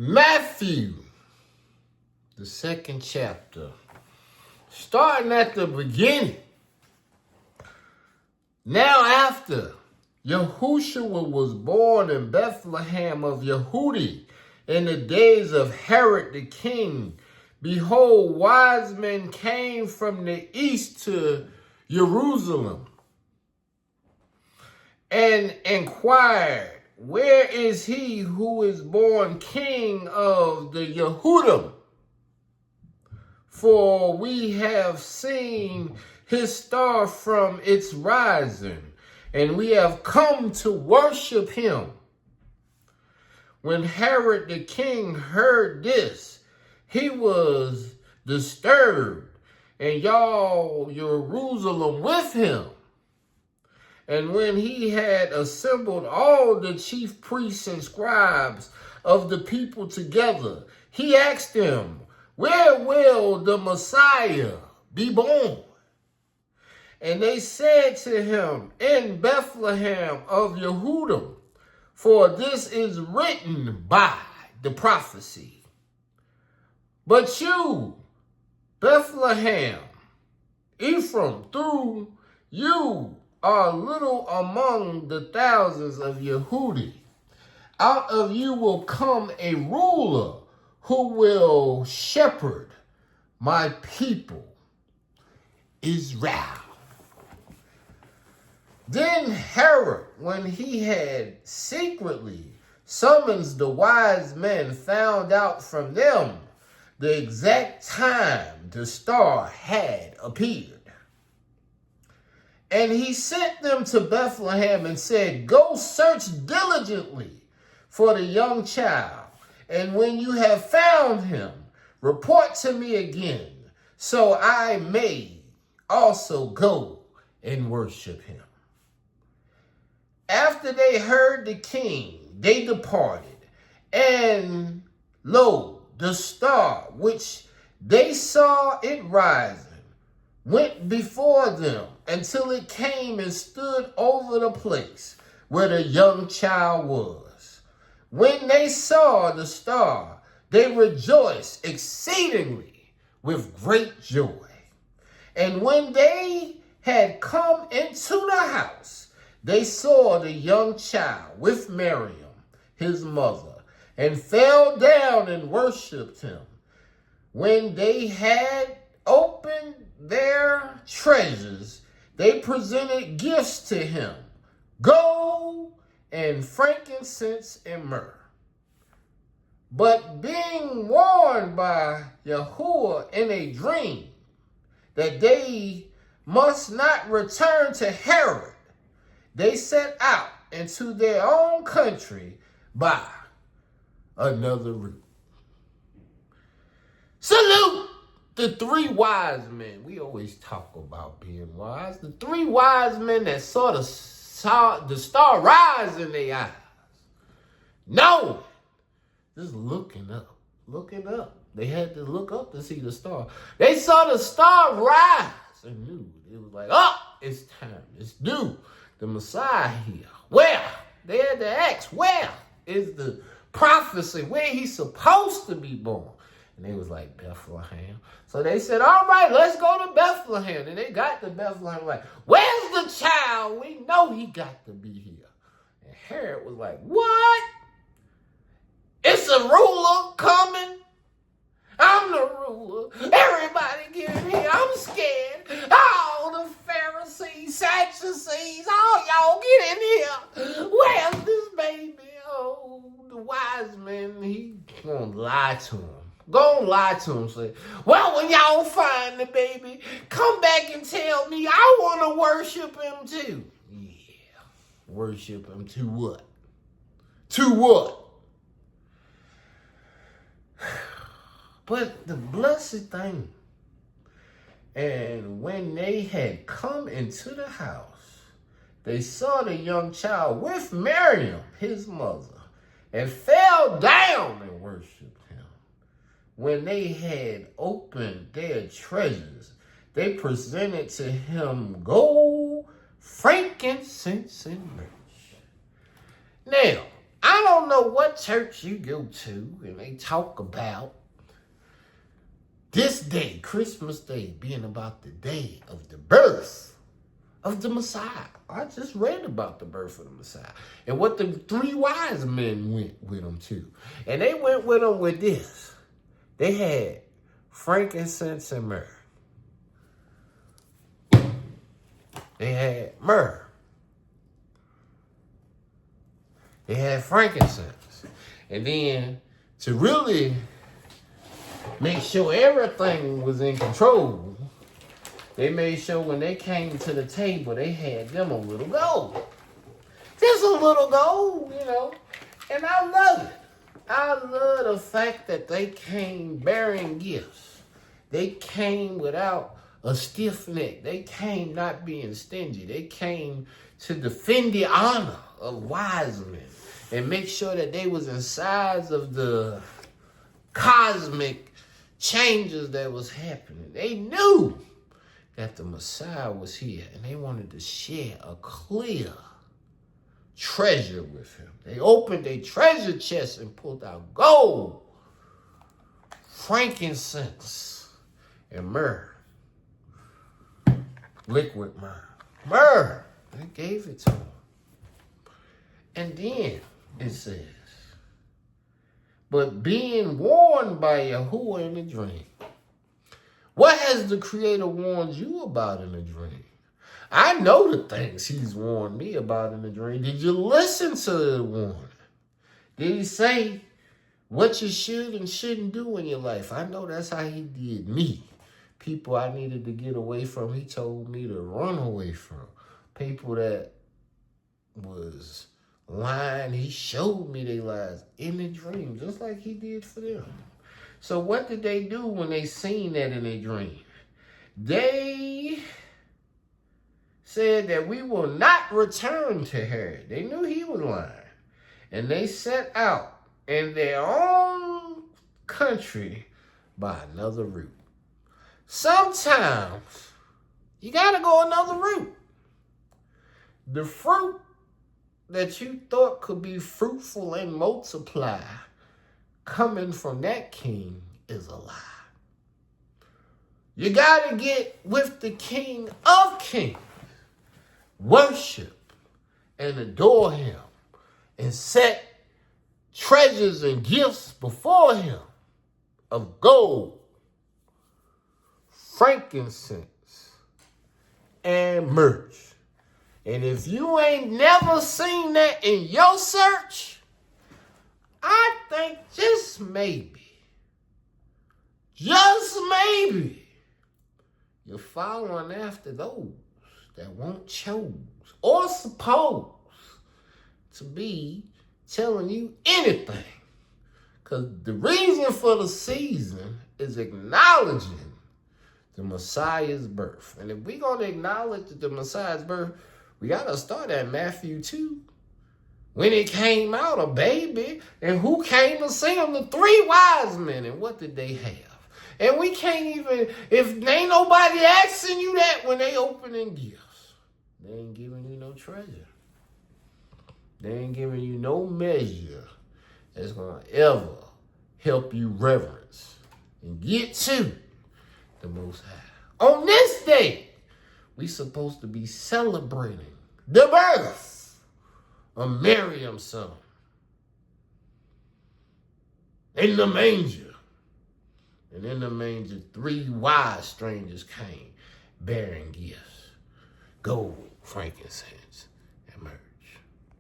Matthew, the 2nd chapter, starting at the beginning. Now after Yahushua was born in Bethlehem of Yehudi in the days of Herod the king, behold, wise men came from the east to Jerusalem and inquired, where is he who is born king of the Yehudim? For we have seen his star from its rising, and we have come to worship him. When Herod the king heard this, he was disturbed, and all Jerusalem with him. And when he had assembled all the chief priests and scribes of the people together, he asked them, where will the Messiah be born? And they said to him, in Bethlehem of Yehudim, for this is written by the prophecy. But you, Bethlehem, Ephraim, through you are little among the thousands of Yehudi. Out of you will come a ruler who will shepherd my people, Israel. Then Herod, when he had secretly summoned the wise men, found out from them the exact time the star had appeared. And he sent them to Bethlehem and said, go search diligently for the young child. And when you have found him, report to me again, so I may also go and worship him. After they heard the king, they departed. And lo, the star which they saw it rising went before them until it came and stood over the place where the young child was. When they saw the star, they rejoiced exceedingly with great joy. And when they had come into the house, they saw the young child with Miriam, his mother, and fell down and worshipped him. When they had opened their treasures, they presented gifts to him, gold and frankincense and myrrh. But being warned by Yahuwah in a dream that they must not return to Herod, they set out into their own country by another route. Salute the 3 wise men. We always talk about being wise. The 3 wise men that saw the star rise in their eyes. No, just looking up. They had to look up to see the star. They saw the star rise and knew. It was like, oh, it's time. It's due. The Messiah here. Where? They had to ask, where is the prophecy? Where he's supposed to be born? And they was like, Bethlehem. So they said, all right, let's go to Bethlehem. And they got to Bethlehem like, where's the child? We know he got to be here. And Herod was like, what? It's a ruler coming? I'm the ruler. Everybody get in here. I'm scared. All the Pharisees, Sadducees, all y'all get in here. Where's this baby? Oh, the wise man, he gonna lie to him. Go and lie to him. Say, well, when y'all find the baby, come back and tell me. I want to worship him too. Yeah. Worship him to what? To what? But the blessed thing, and when they had come into the house, they saw the young child with Miriam, his mother, and fell down and worshipped him. When they had opened their treasures, they presented to him gold, frankincense, and myrrh. Now, I don't know what church you go to and they talk about this day, Christmas Day, being about the day of the birth of the Messiah. I just read about the birth of the Messiah and what the three wise men went with him to. And they went with him with this. They had frankincense and myrrh. They had myrrh. They had frankincense. And then to really make sure everything was in control, they made sure when they came to the table, they had them a little gold. Just a little gold, you know. And I love it. I love the fact that they came bearing gifts. They came without a stiff neck. They came not being stingy. They came to defend the honor of wise men and make sure that they was inside of the cosmic changes that was happening. They knew that the Messiah was here and they wanted to share a clear treasure with him. They opened their treasure chest and pulled out gold, frankincense, and myrrh. Liquid myrrh. They gave it to him. And then it says, but being warned by Yahuwah in a dream. What has the Creator warned you about in a dream? I know the things he's warned me about in a dream. Did you listen to the warning? Did he say what you should and shouldn't do in your life? I know that's how he did me. People I needed to get away from, he told me to run away from. People that was lying, he showed me their lies in a dream, just like he did for them. So what did they do when they seen that in a dream? They said that we will not return to Herod. They knew he was lying. And they set out in their own country by another route. Sometimes you got to go another route. The fruit that you thought could be fruitful and multiply coming from that king is a lie. You got to get with the King of Kings. Worship and adore him and set treasures and gifts before him of gold, frankincense, and myrrh. And if you ain't never seen that in your search, I think just maybe, you're following after those that won't chose or supposed to be telling you anything. Because the reason for the season is acknowledging the Messiah's birth. And if we're going to acknowledge the Messiah's birth, we got to start at Matthew 2. When it came out, a baby, and who came to see him? The three wise men. And what did they have? And we can't even, if ain't nobody asking you that when they opening gifts, they ain't giving you no treasure. They ain't giving you no measure that's going to ever help you reverence and get to the Most High. On this day, we supposed to be celebrating the birth of Miriam's son in the manger. And in the manger, three wise strangers came bearing gifts: gold, frankincense,